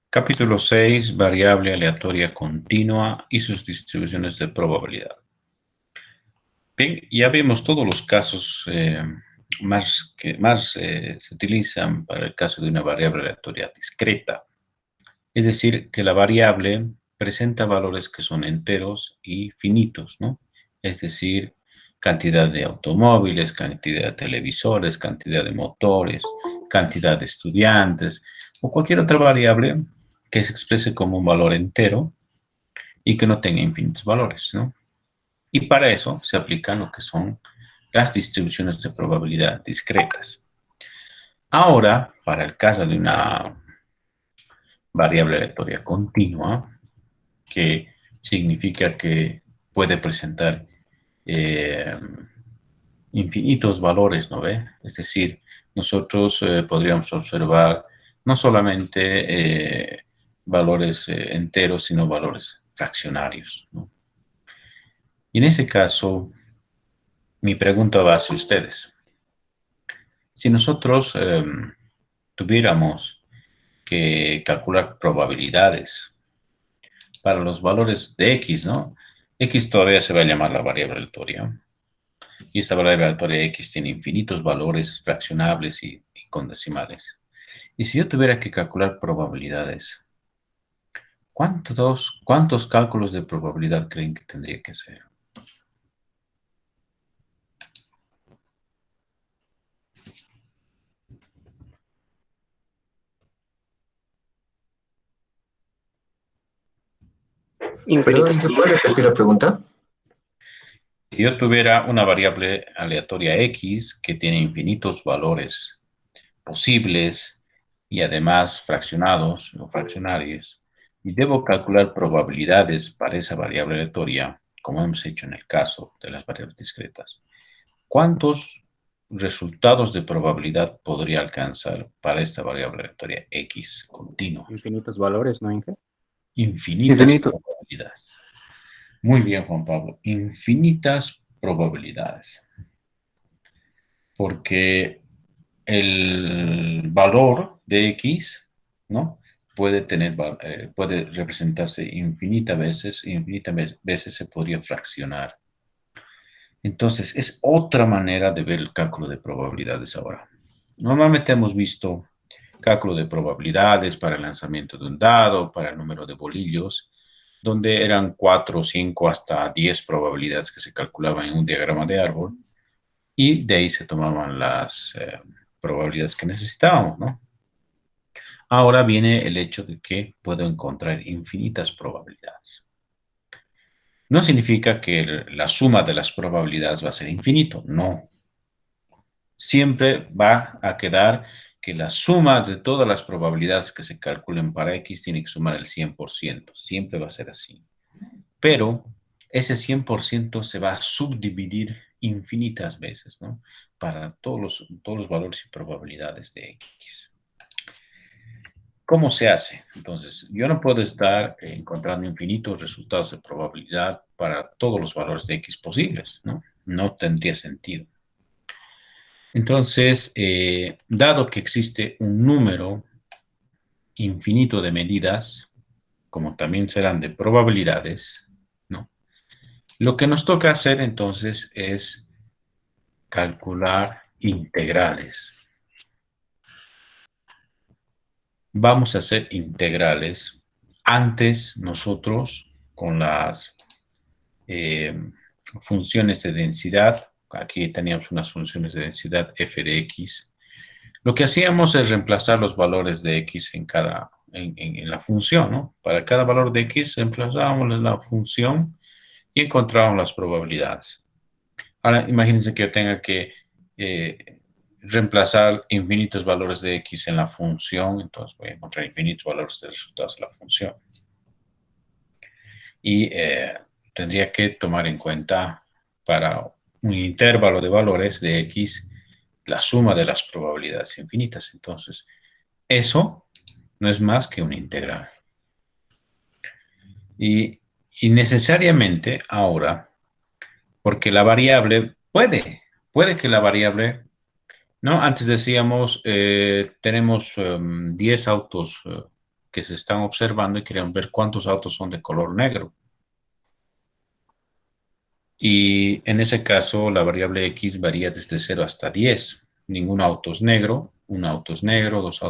Capítulo 6, variable aleatoria continua y sus distribuciones de probabilidad. Bien, ya vimos todos los casos que más se utilizan para el caso de una variable aleatoria discreta. Es decir, que la variable presenta valores que son enteros y finitos, ¿no? Es decir, cantidad de automóviles, cantidad de televisores, cantidad de motores, cantidad de estudiantes o cualquier otra variable que se exprese como un valor entero y que no tenga infinitos valores, ¿no? Y para eso se aplican lo que son las distribuciones de probabilidad discretas. Ahora, para el caso de una variable aleatoria continua, que significa que puede presentar eh, infinitos valores, ¿no ve? Es decir, nosotros podríamos observar no solamente valores enteros, sino valores fraccionarios, ¿no? Y en ese caso, mi pregunta va hacia ustedes. Si nosotros tuviéramos que calcular probabilidades para los valores de x, ¿no? X todavía se va a llamar la variable aleatoria. Y esta variable aleatoria x tiene infinitos valores fraccionables y con decimales. Y si yo tuviera que calcular probabilidades, ¿cuántos cálculos de probabilidad creen que tendría que hacer? Infinito. Perdón, ¿se puede repetir la pregunta? Si yo tuviera una variable aleatoria x que tiene infinitos valores posibles y además fraccionados o fraccionarios, y debo calcular probabilidades para esa variable aleatoria, como hemos hecho en el caso de las variables discretas, ¿cuántos resultados de probabilidad podría alcanzar para esta variable aleatoria x continua? Infinitos valores, ¿no, Inge? Infinitas Infinito. probabilidades. Muy bien, Juan Pablo. Infinitas probabilidades. Porque el valor de x, ¿no? Puede representarse infinitas veces se podría fraccionar. Entonces, es otra manera de ver el cálculo de probabilidades ahora. Normalmente hemos visto cálculo de probabilidades para el lanzamiento de un dado, para el número de bolillos, donde eran 4, 5, hasta 10 probabilidades que se calculaban en un diagrama de árbol, y de ahí se tomaban las probabilidades que necesitábamos, ¿no? Ahora viene el hecho de que puedo encontrar infinitas probabilidades. No significa que la suma de las probabilidades va a ser infinito, no. Siempre va a quedar que la suma de todas las probabilidades que se calculen para X tiene que sumar el 100%. Siempre va a ser así. Pero ese 100% se va a subdividir infinitas veces, ¿no? Para todos los valores y probabilidades de X. ¿Cómo se hace? Entonces, yo no puedo estar encontrando infinitos resultados de probabilidad para todos los valores de X posibles, ¿no? No tendría sentido. Entonces, dado que existe un número infinito de medidas, como también serán de probabilidades, ¿no? Lo que nos toca hacer entonces es calcular integrales. Vamos a hacer integrales. Antes nosotros con las funciones de densidad, aquí teníamos unas funciones de densidad f de x, lo que hacíamos es reemplazar los valores de x en la función, ¿no? Para cada valor de x reemplazábamos la función y encontrábamos las probabilidades. Ahora, imagínense que yo tenga que reemplazar infinitos valores de x en la función, entonces voy a encontrar infinitos valores de resultados de la función. Y tendría que tomar en cuenta para un intervalo de valores de x la suma de las probabilidades infinitas. Entonces, eso no es más que una integral. Y necesariamente ahora, porque la variable puede que la variable, ¿no? Antes decíamos, tenemos 10 autos que se están observando y queremos ver cuántos autos son de color negro. Y en ese caso, la variable X varía desde 0 hasta 10. Ningún auto es negro, un auto es negro, dos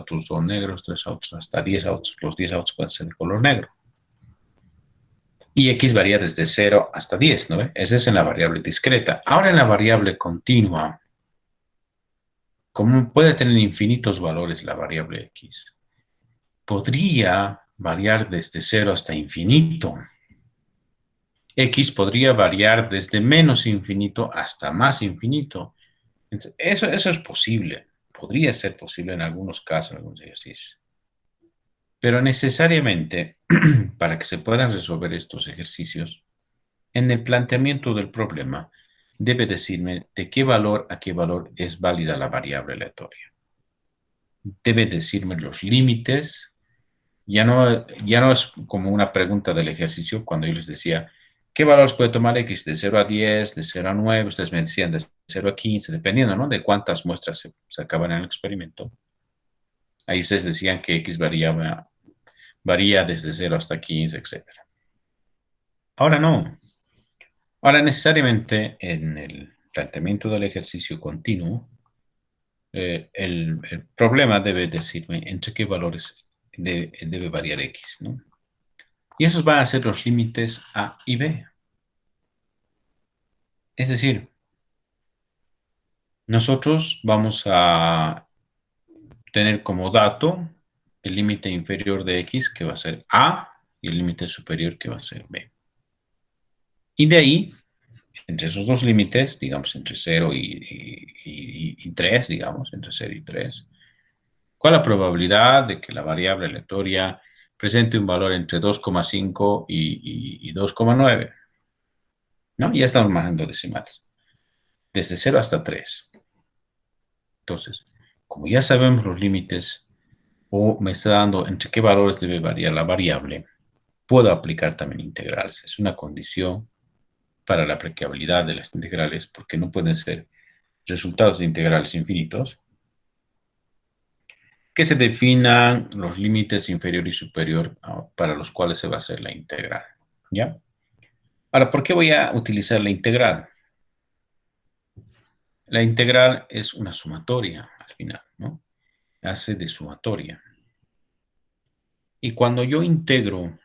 negros, tres autos, hasta 10 autos. Los 10 autos pueden ser de color negro. Y X varía desde 0 hasta 10, ¿no ve? Esa es en la variable discreta. Ahora en la variable continua, como puede tener infinitos valores la variable X, podría variar desde 0 hasta infinito. X podría variar desde menos infinito hasta más infinito. Entonces, eso es posible. Podría ser posible en algunos casos, en algunos ejercicios. Pero necesariamente, para que se puedan resolver estos ejercicios, en el planteamiento del problema, debe decirme de qué valor a qué valor es válida la variable aleatoria. Debe decirme los límites. Ya no es como una pregunta del ejercicio cuando yo les decía, ¿qué valores puede tomar X de 0 a 10, de 0 a 9? Ustedes me decían de 0 a 15, dependiendo, ¿no?, de cuántas muestras se sacaban en el experimento. Ahí ustedes decían que X varía desde 0 hasta 15, etc. Ahora no. Ahora necesariamente en el planteamiento del ejercicio continuo, el problema debe decirme entre qué valores debe variar X, ¿no? Y esos van a ser los límites A y B. Es decir, nosotros vamos a tener como dato el límite inferior de X, que va a ser A, y el límite superior, que va a ser B. Y de ahí, entre esos dos límites, digamos entre 0 y 3, digamos, entre 0 y 3, ¿cuál es la probabilidad de que la variable aleatoria presente un valor entre 2,5 y 2,9? ¿No? Ya estamos manejando decimales. Desde 0 hasta 3. Entonces, como ya sabemos los límites, o me está dando entre qué valores debe variar la variable, puedo aplicar también integrales. Es una condición para la aplicabilidad de las integrales, porque no pueden ser resultados de integrales infinitos, que se definan los límites inferior y superior para los cuales se va a hacer la integral. ¿Ya? Ahora, ¿por qué voy a utilizar la integral? La integral es una sumatoria al final, ¿no? Hace de sumatoria. Y cuando yo integro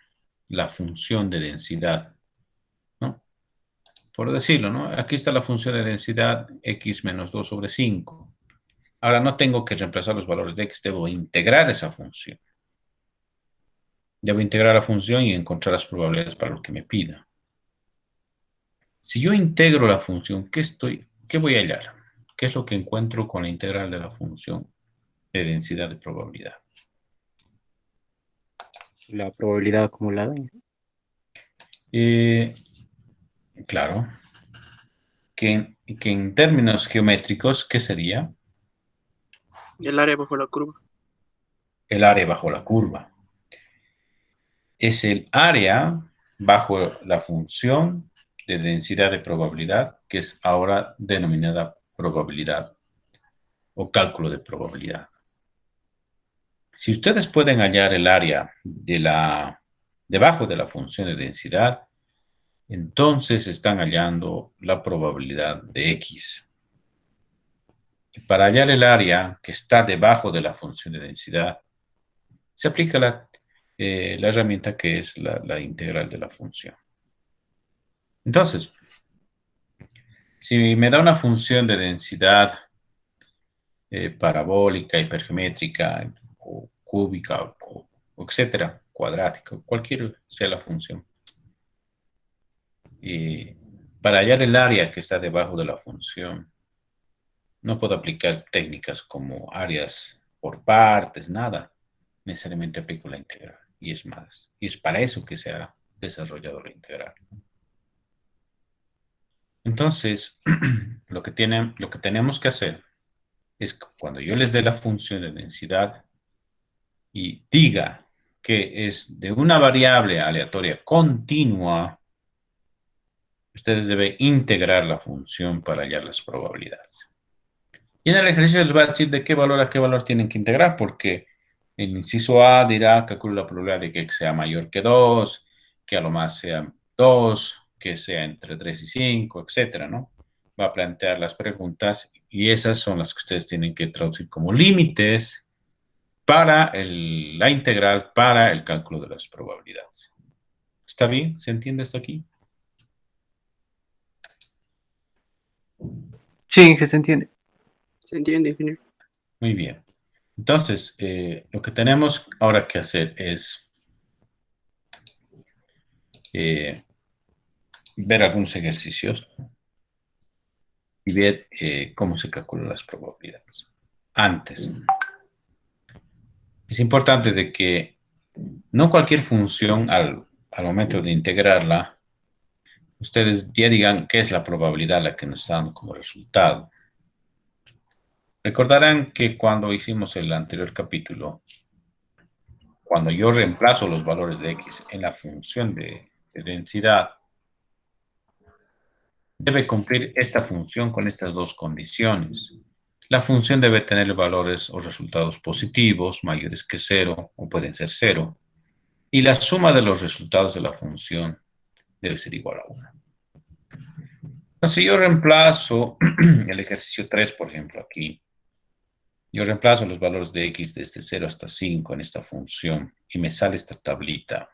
la función de densidad, ¿no?, por decirlo, ¿no?, aquí está la función de densidad x menos 2 sobre 5. Ahora no tengo que reemplazar los valores de x, debo integrar esa función. Debo integrar la función y encontrar las probabilidades para lo que me pida. Si yo integro la función, ¿qué voy a hallar? ¿Qué es lo que encuentro con la integral de la función de densidad de probabilidad? La probabilidad acumulada. Claro, que en términos geométricos, ¿qué sería? El área bajo la curva. El área bajo la curva. Es el área bajo la función de densidad de probabilidad, que es ahora denominada probabilidad o cálculo de probabilidad. Si ustedes pueden hallar el área debajo de la función de densidad, entonces están hallando la probabilidad de X. Y para hallar el área que está debajo de la función de densidad, se aplica la herramienta que es la integral de la función. Entonces, si me da una función de densidad parabólica, hipergeométrica, o cúbica, o etcétera, cuadrática, cualquier sea la función, y para hallar el área que está debajo de la función, no puedo aplicar técnicas como áreas por partes, nada. Necesariamente aplico la integral. Y es más, y es para eso que se ha desarrollado la integral. Entonces, lo que tenemos que hacer es que cuando yo les dé la función de densidad y diga que es de una variable aleatoria continua, ustedes deben integrar la función para hallar las probabilidades. Y en el ejercicio les va a decir de qué valor a qué valor tienen que integrar, porque El inciso A dirá, calcula la probabilidad de que X sea mayor que 2, que a lo más sea 2, que sea entre 3 y 5, etcétera, ¿no? Va a plantear las preguntas y esas son las que ustedes tienen que traducir como límites para la integral, para el cálculo de las probabilidades. ¿Está bien? ¿Se entiende hasta aquí? Sí, que se entiende. ¿Se entiende, ingeniero? Muy bien. Entonces, lo que tenemos ahora que hacer es ver algunos ejercicios y ver cómo se calculan las probabilidades. Antes, es importante de que no cualquier función al momento de integrarla, ustedes ya digan qué es la probabilidad a la que nos está dando como resultado. Recordarán que cuando hicimos el anterior capítulo, cuando yo reemplazo los valores de X en la función de densidad, debe cumplir esta función con estas dos condiciones. La función debe tener valores o resultados positivos mayores que 0 o pueden ser 0. Y la suma de los resultados de la función debe ser igual a 1. Entonces yo reemplazo el ejercicio 3, por ejemplo, aquí. Yo reemplazo los valores de X desde 0 hasta 5 en esta función y me sale esta tablita.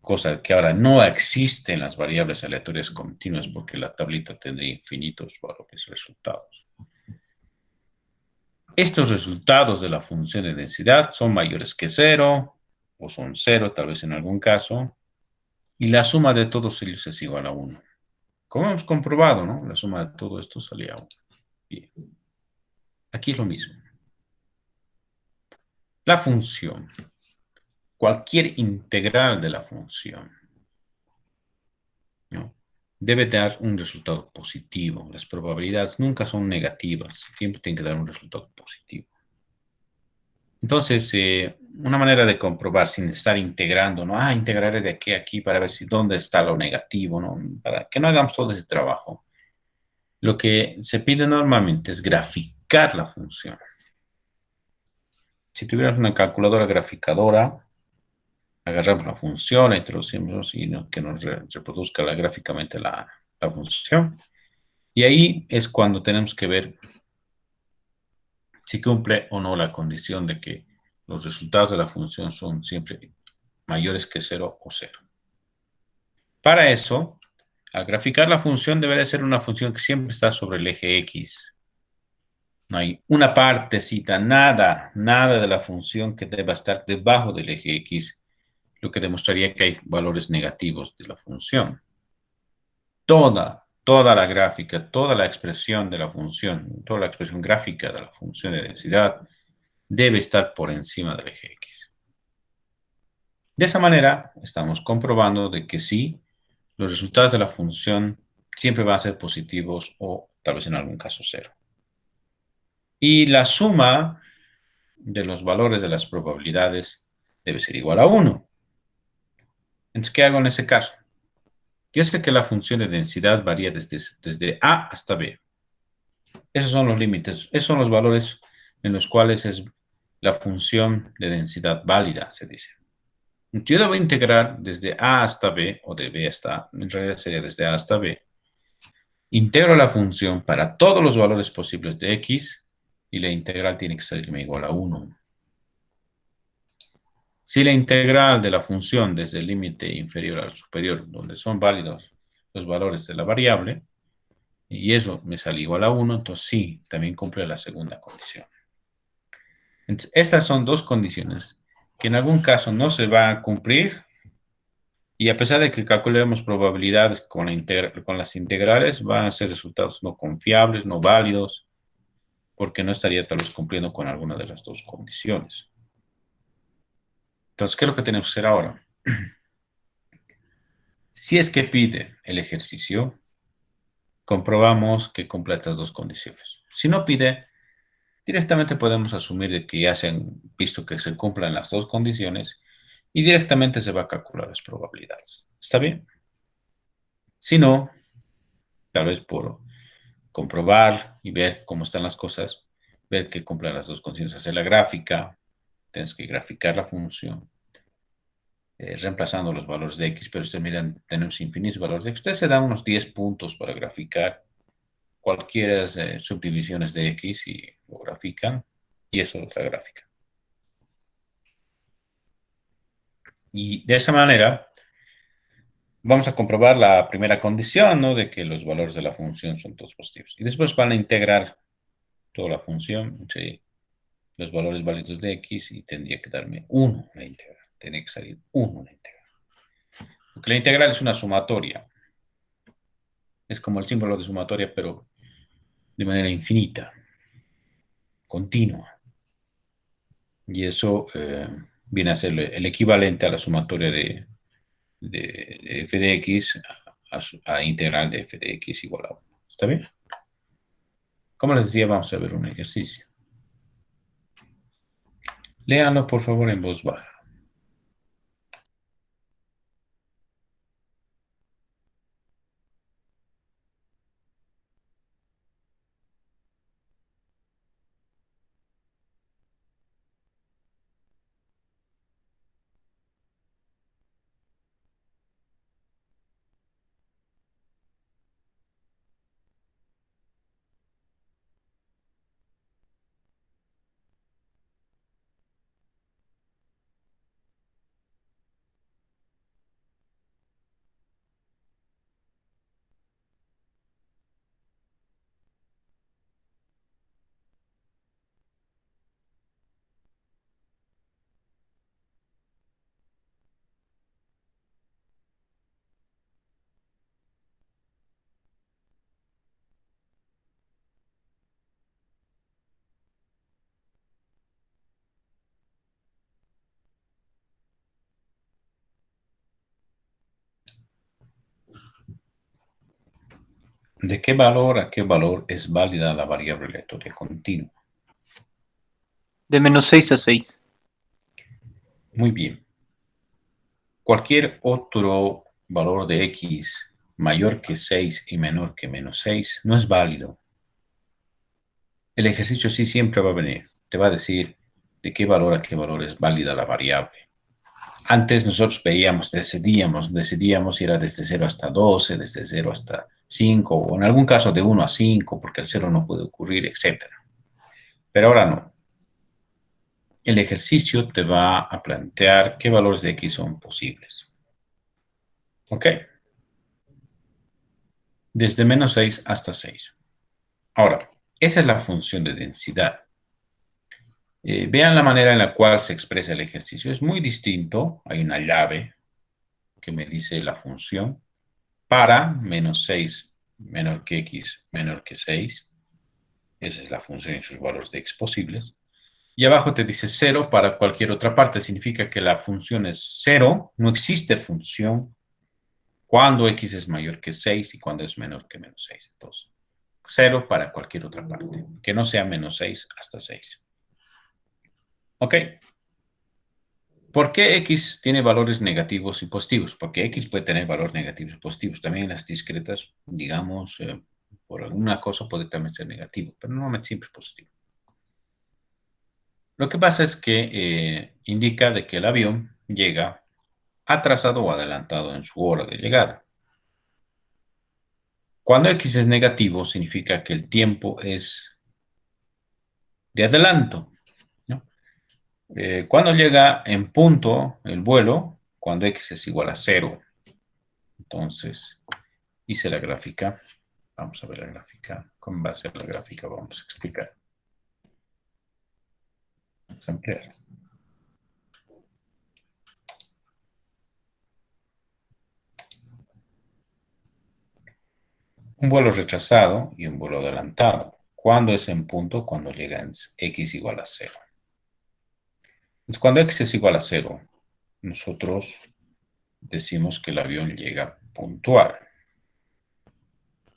Cosa que ahora no existe en las variables aleatorias continuas porque la tablita tendría infinitos valores resultados. Estos resultados de la función de densidad son mayores que 0 o son 0 tal vez en algún caso y la suma de todos ellos es igual a 1. Como hemos comprobado, ¿no? La suma de todo esto salía a 1. Bien. Aquí es lo mismo. La función, cualquier integral de la función, ¿no?, debe dar un resultado positivo. Las probabilidades nunca son negativas, siempre tienen que dar un resultado positivo. Entonces, una manera de comprobar sin estar integrando, ¿no? Integraré de aquí a aquí para ver si dónde está lo negativo, ¿no? Para que no hagamos todo ese trabajo. Lo que se pide normalmente es graficar la función. Si tuviéramos una calculadora graficadora, agarramos la función, la introducimos y que nos reproduzca gráficamente la función. Y ahí es cuando tenemos que ver si cumple o no la condición de que los resultados de la función son siempre mayores que 0 o 0. Para eso, al graficar la función debería ser una función que siempre está sobre el eje X. No hay una partecita, nada de la función que deba estar debajo del eje X, lo que demostraría que hay valores negativos de la función. Toda la gráfica, toda la expresión de la función, toda la expresión gráfica de la función de densidad debe estar por encima del eje X. De esa manera, estamos comprobando de que sí, los resultados de la función siempre van a ser positivos o tal vez en algún caso 0. Y la suma de los valores de las probabilidades debe ser igual a 1. Entonces, ¿qué hago en ese caso? Yo sé que la función de densidad varía desde A hasta B. Esos son los límites, esos son los valores en los cuales es la función de densidad válida, se dice. Yo debo integrar desde A hasta B, o de B hasta A, en realidad sería desde A hasta B. Integro la función para todos los valores posibles de X, y la integral tiene que salirme igual a 1. Si la integral de la función desde el límite inferior al superior, donde son válidos los valores de la variable, y eso me sale igual a 1, entonces sí, también cumple la segunda condición. Entonces, estas son dos condiciones que en algún caso no se van a cumplir, y a pesar de que calculemos probabilidades con las integrales, van a ser resultados no confiables, no válidos, porque no estaría tal vez cumpliendo con alguna de las dos condiciones. Entonces, ¿qué es lo que tenemos que hacer ahora? Si es que pide el ejercicio, comprobamos que cumple estas dos condiciones. Si no pide, directamente podemos asumir de que ya se han visto que se cumplan las dos condiciones y directamente se va a calcular las probabilidades. ¿Está bien? Si no, tal vez por comprobar y ver cómo están las cosas, ver que cumplan las dos condiciones. Hacer la gráfica, tienes que graficar la función, reemplazando los valores de x, pero ustedes miran, tenemos infinitos valores de x. Ustedes se dan unos 10 puntos para graficar cualquiera subdivisiones de x y lo grafican, y eso es la gráfica. Y de esa manera vamos a comprobar la primera condición, ¿no? De que los valores de la función son todos positivos. Y después van a integrar toda la función entre los valores válidos de x y tendría que darme 1 la integral. Tiene que salir 1 la integral. Porque la integral es una sumatoria. Es como el símbolo de sumatoria, pero de manera infinita, continua. Y eso viene a ser el equivalente a la sumatoria de f de x a integral de f de x igual a 1. ¿Está bien? Como les decía, vamos a ver un ejercicio. Léanlo, por favor, en voz baja. ¿De qué valor a qué valor es válida la variable aleatoria continua? De -6 a 6. Muy bien. Cualquier otro valor de x mayor que 6 y menor que -6 no es válido. El ejercicio sí siempre va a venir. Te va a decir de qué valor a qué valor es válida la variable. Antes nosotros veíamos, decidíamos si era desde 0 hasta 12, desde 0 hasta 5, o en algún caso de 1 a 5, porque el 0 no puede ocurrir, etc. Pero ahora no. El ejercicio te va a plantear qué valores de x son posibles. ¿Ok? Desde -6 hasta 6. Ahora, esa es la función de densidad. Vean la manera en la cual se expresa el ejercicio. Es muy distinto. Hay una llave que me dice la función para -6 menor que x menor que 6. Esa es la función y sus valores de x posibles. Y abajo te dice 0 para cualquier otra parte. Significa que la función es 0. No existe función cuando x es mayor que 6 y cuando es menor que -6. Entonces, 0 para cualquier otra parte, que no sea -6 hasta 6. ¿Ok? ¿Por qué x tiene valores negativos y positivos? Porque x puede tener valores negativos y positivos. También en las discretas, digamos, por alguna cosa puede también ser negativo, pero normalmente siempre es positivo. Lo que pasa es que indica de que el avión llega atrasado o adelantado en su hora de llegada. Cuando x es negativo, significa que el tiempo es de adelanto, ¿no? Cuando llega en punto el vuelo, cuando x es igual a 0. Entonces, hice la gráfica. Vamos a ver la gráfica. Con base a la gráfica vamos a explicar. Vamos a ampliar. Un vuelo retrasado y un vuelo adelantado. ¿Cuándo es en punto? Cuando llega en x igual a 0. Entonces, cuando x es igual a 0, nosotros decimos que el avión llega puntual.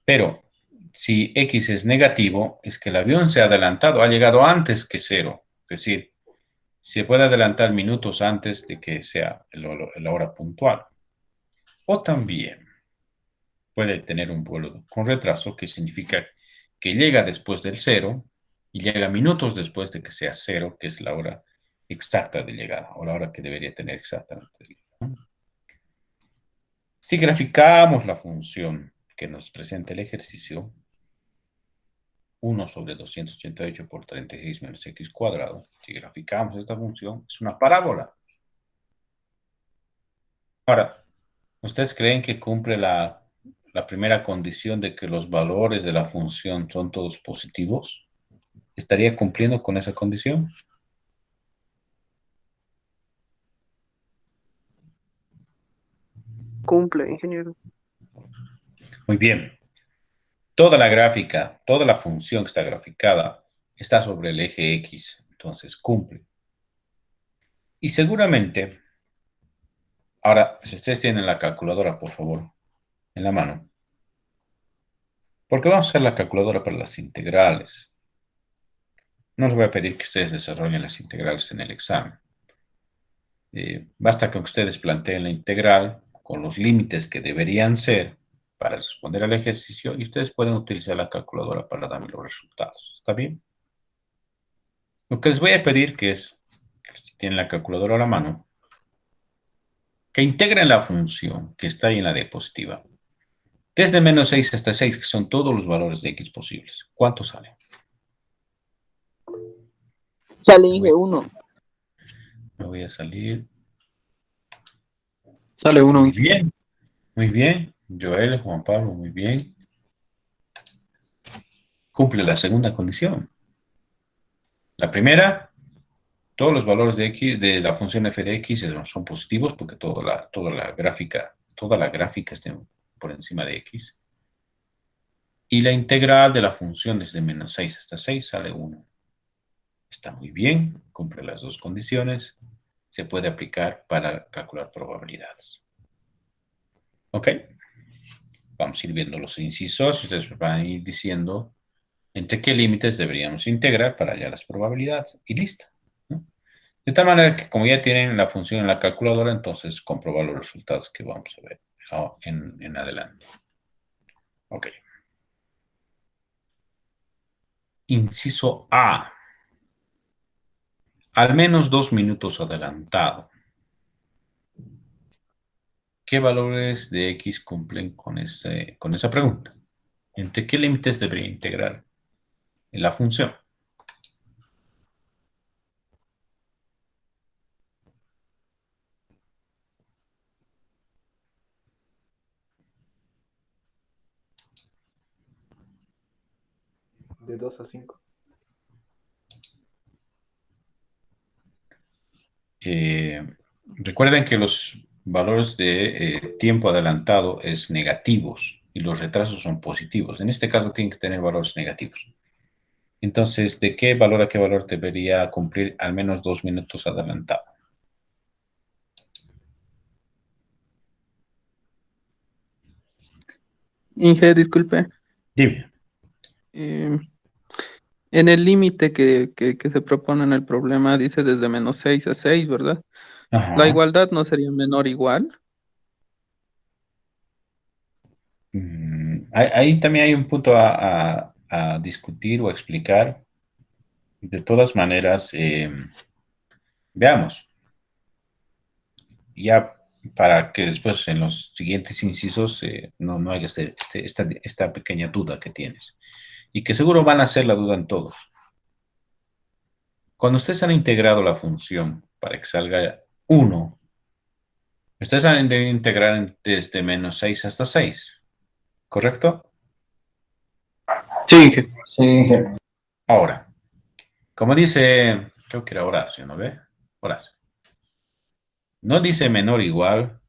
Pero si x es negativo, es que el avión se ha adelantado, ha llegado antes que 0. Es decir, se puede adelantar minutos antes de que sea la hora puntual. O también puede tener un vuelo con retraso, que significa que llega después del 0 y llega minutos después de que sea 0, que es la hora exacta de llegada, o la hora que debería tener exactamente de llegada. Si graficamos la función que nos presenta el ejercicio, 1 sobre 288 por 36 menos x cuadrado, si graficamos esta función, es una parábola. Ahora, ¿ustedes creen que cumple la primera condición de que los valores de la función son todos positivos? ¿Estaría cumpliendo con esa condición? Cumple, ingeniero. Muy bien. Toda la gráfica, toda la función que está graficada está sobre el eje X, entonces cumple. Y seguramente, ahora, si ustedes tienen la calculadora, por favor, en la mano, porque vamos a hacer la calculadora para las integrales. No les voy a pedir que ustedes desarrollen las integrales en el examen. Basta con que ustedes planteen la integral con los límites que deberían ser para responder al ejercicio y ustedes pueden utilizar la calculadora para darme los resultados. ¿Está bien? Lo que les voy a pedir que es, si tienen la calculadora a la mano, que integren la función que está ahí en la diapositiva. Desde menos 6 hasta 6, que son todos los valores de x posibles. ¿Cuánto sale? Sale Inge 1. Me voy a salir. Sale 1. Muy bien. Muy bien. Joel, Juan Pablo, muy bien. Cumple la segunda condición. La primera, todos los valores de x de la función f de x son positivos porque toda la gráfica está por encima de x. Y la integral de la función desde menos 6 hasta 6 sale 1. Está muy bien, cumple las dos condiciones. Se puede aplicar para calcular probabilidades. ¿Ok? Vamos a ir viendo los incisos. Ustedes van a ir diciendo entre qué límites deberíamos integrar para hallar las probabilidades. Y listo, ¿no? De tal manera que como ya tienen la función en la calculadora, entonces comprobar los resultados que vamos a ver en adelante. Ok. Inciso A. Al menos 2 minutos adelantado. ¿Qué valores de x cumplen con esa pregunta? ¿Entre qué límites debería integrar en la función? De 2 a 5. Recuerden que los valores de tiempo adelantado es negativos y los retrasos son positivos. En este caso tienen que tener valores negativos. Entonces, ¿de qué valor a qué valor debería cumplir al menos 2 minutos adelantado? Inge, disculpe. Dime. Eh, en el límite que se propone en el problema dice desde menos 6 a 6, ¿verdad? La Ajá. igualdad no sería menor o igual. Ahí también hay un punto a discutir o a explicar. De todas maneras, veamos. Ya para que después en los siguientes incisos no haya esta pequeña duda que tienes. Y que seguro van a ser la duda en todos. Cuando ustedes han integrado la función para que salga 1, ustedes han de integrar desde menos 6 hasta 6, ¿correcto? Sí, Inge. Sí, Inge. Ahora, como dice, creo que era Horacio, ¿no ve? Horacio. No dice menor o igual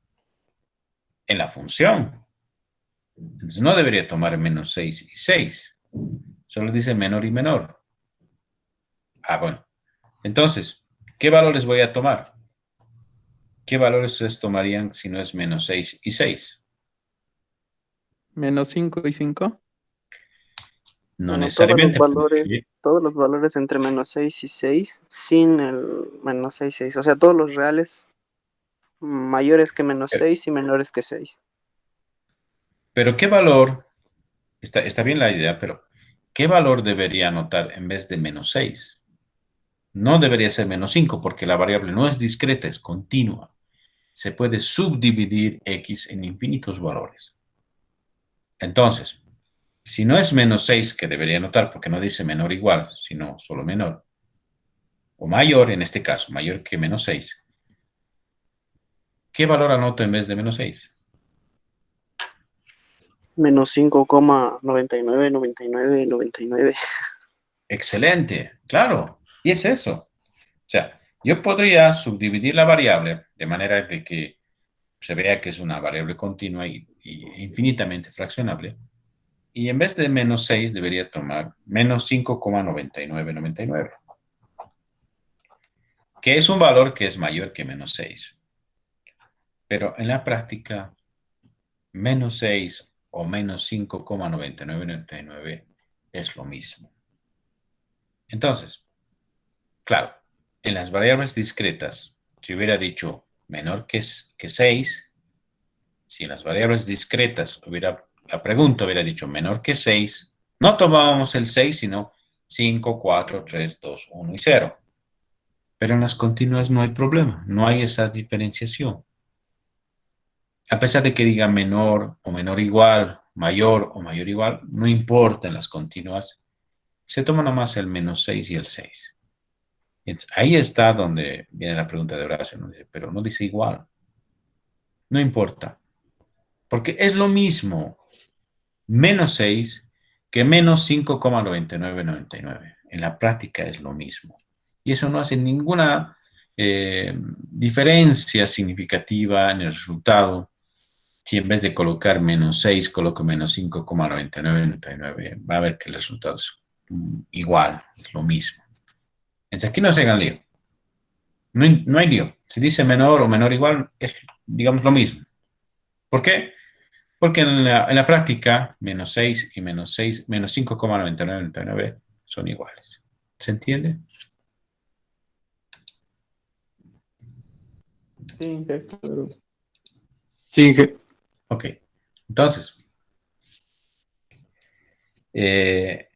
en la función. Entonces no debería tomar menos 6 y 6. Solo dice menor y menor. Ah, bueno. Entonces, ¿qué valores voy a tomar? ¿Qué valores ustedes tomarían si no es menos 6 y 6? Menos 5 y 5. No Bueno, necesariamente. Porque todos los valores entre menos 6 y 6 sin el menos 6 6. O sea, todos los reales mayores que menos 6 y menores que 6. pero ¿qué valor? Está bien la idea, pero ¿qué valor debería anotar en vez de menos 6? No debería ser menos 5 porque la variable no es discreta, es continua. Se puede subdividir x en infinitos valores. Entonces, si no es menos 6 que debería anotar, porque no dice menor o igual, sino solo menor, o mayor en este caso, mayor que menos 6, ¿qué valor anoto en vez de menos 6? Menos 5,999999. Excelente, claro, y es eso. O sea, yo podría subdividir la variable de manera de que se vea que es una variable continua y infinitamente fraccionable. Y en vez de menos 6 debería tomar menos 5,9999, que es un valor que es mayor que menos 6. Pero en la práctica, menos 6 o menos 5,9999 es lo mismo. Entonces, claro, en las variables discretas, si hubiera dicho menor que 6, si en las variables discretas la pregunta hubiera dicho menor que 6, no tomábamos el 6, sino 5, 4, 3, 2, 1 y 0. Pero en las continuas no hay problema, no hay esa diferenciación. A pesar de que diga menor o menor igual, mayor o mayor igual, no importa en las continuas, se toma nomás el menos 6 y el 6. Entonces, ahí está donde viene la pregunta de Horacio, ¿no? Pero no dice igual. No importa, porque es lo mismo menos 6 que menos 5,9999. En la práctica es lo mismo. Y eso no hace ninguna diferencia significativa en el resultado. Si en vez de colocar menos 6 coloco menos 5,9999, va a ver que el resultado es igual, es lo mismo. Entonces aquí no se hagan lío. No hay lío. Si dice menor o menor igual, es, digamos, lo mismo. ¿Por qué? Porque en la práctica, menos 6 y menos 6, menos 5,9999 son iguales. ¿Se entiende? Sí, ya, claro. Sí, Inge. Ok. Entonces, eh,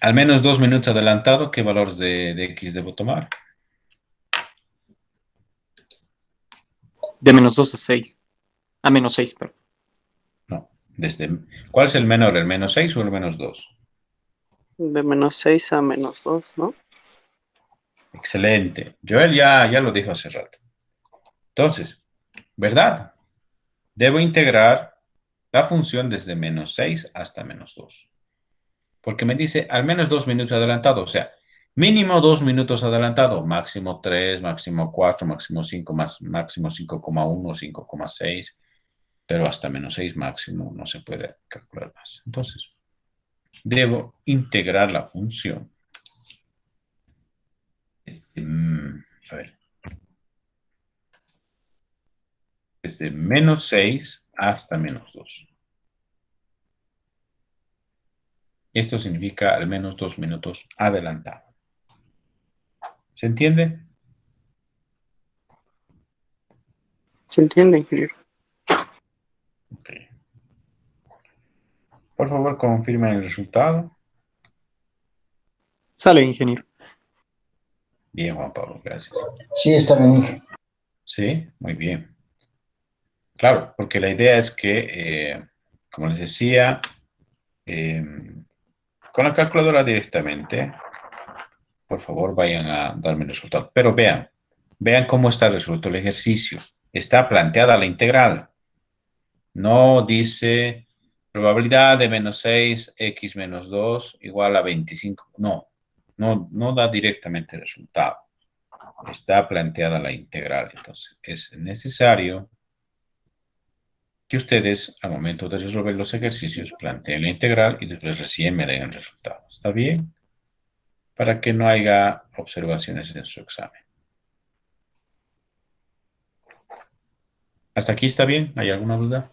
al menos 2 minutos adelantado, ¿qué valores de x debo tomar? De menos 2 a 6. A menos 6, perdón. No. ¿Cuál es el menor, el menos 6 o el menos 2? De menos 6 a menos 2, ¿no? Excelente. Joel ya lo dijo hace rato. Entonces, ¿verdad? Debo integrar la función desde menos 6 hasta menos 2. Porque me dice al menos 2 minutos adelantado. O sea, mínimo 2 minutos adelantado. Máximo 3, máximo 4, máximo 5, máximo 5,1, 5,6. Pero hasta menos 6 máximo no se puede calcular más. Entonces, debo integrar la función. A ver. Desde menos 6 hasta menos 2. Esto significa al menos 2 minutos adelantado. ¿Se entiende? ¿Se entiende, ingeniero? Ok. Por favor, confirmen el resultado. Sale, ingeniero. Bien, Juan Pablo, gracias. Sí, está bien. Sí, muy bien. Claro, porque la idea es que, como les decía, eh, con la calculadora directamente, por favor, vayan a darme el resultado. Pero vean cómo está resuelto el ejercicio. Está planteada la integral. No dice probabilidad de menos 6, x menos 2 igual a 25. No da directamente el resultado. Está planteada la integral. Entonces, es necesario que ustedes, al momento de resolver los ejercicios, planteen la integral y después recién me den el resultado. ¿Está bien? Para que no haya observaciones en su examen. ¿Hasta aquí está bien? ¿Hay alguna duda?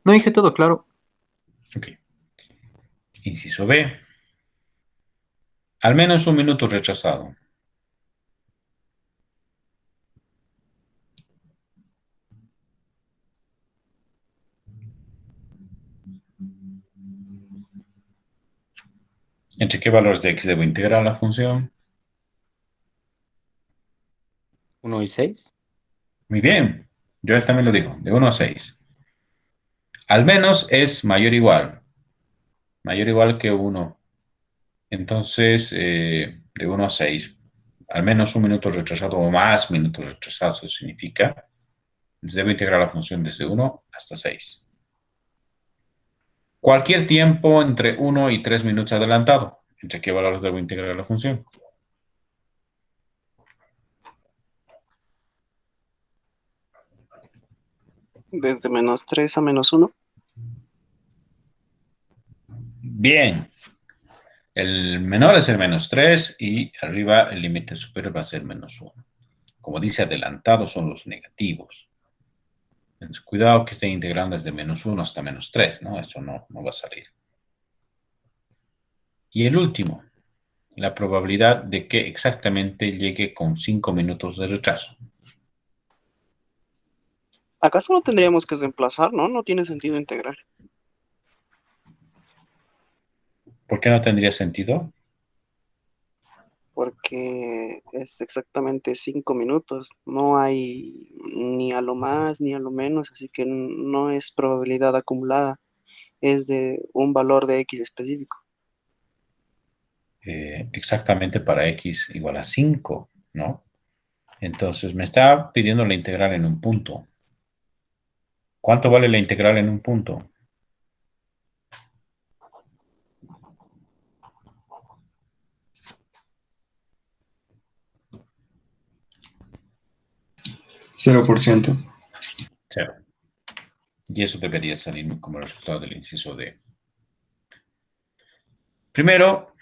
No dije todo claro. Ok. Inciso B. Al menos un minuto rechazado. ¿Entre qué valores de x debo integrar la función? 1 y 6. Muy bien. Yo también lo digo, de 1 a 6. Al menos es mayor o igual. Mayor o igual que 1. Entonces, de 1 a 6. Al menos un minuto retrasado o más minutos retrasados. Eso significa, debo integrar la función desde 1 hasta 6. Cualquier tiempo entre 1 y 3 minutos adelantado. ¿Entre qué valores debo integrar la función? Desde -3 a -1. Bien. El menor es el -3 y arriba el límite superior va a ser -1. Como dice adelantado, son los negativos. Entonces, cuidado que estén integrando desde -1 hasta -3, ¿no? Eso no va a salir. Y el último, la probabilidad de que exactamente llegue con 5 minutos de retraso. ¿Acaso no tendríamos que reemplazar, no? No tiene sentido integrar. ¿Por qué no tendría sentido? Porque es exactamente 5 minutos. No hay ni a lo más ni a lo menos, así que no es probabilidad acumulada. Es de un valor de X específico. Exactamente para x igual a 5, ¿no? Entonces me está pidiendo la integral en un punto. ¿Cuánto vale la integral en un punto? $0. Cero. Y eso debería salir como resultado del inciso D. Primero,